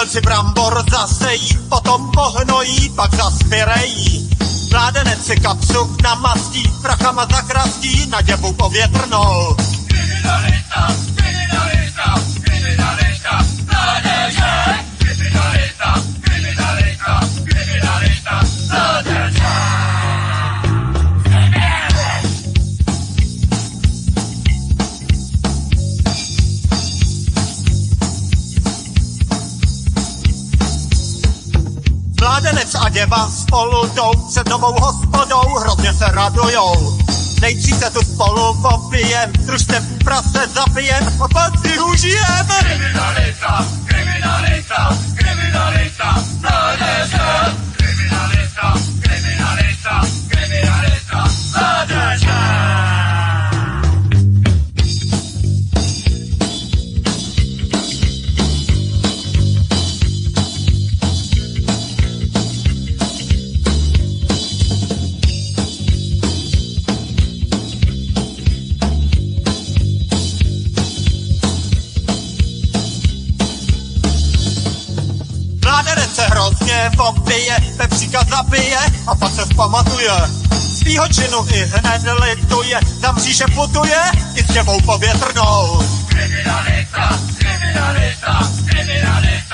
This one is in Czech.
Milenci brambor zasejí, potom pohnojí, pak zaspěrejí. Mládenec si kapsu namastí, prachama zakrastí, na děbu povětrnou. Kriminalita, kriminalita, kriminalita, mládeže! Kriminalita, kriminalita, kriminalita, mládeže! Mládenec a děva spolu jdou před novou hospodou, hrozně se radujou. Nejdřív se tu spolu popijem, družstevní prase zapijem a pak si užijem. Kriminalita, kriminalita, kriminalita, mládeže! Kriminalita, kriminalita, kriminalita, mládeže! Mládenec se hrozně popije, pepříka zabije a pak se vzpamatuje. Svýho činu i hned lituje, za mříže putuje i s děvou povětrnou. Kriminalita, kriminalita, kriminalita.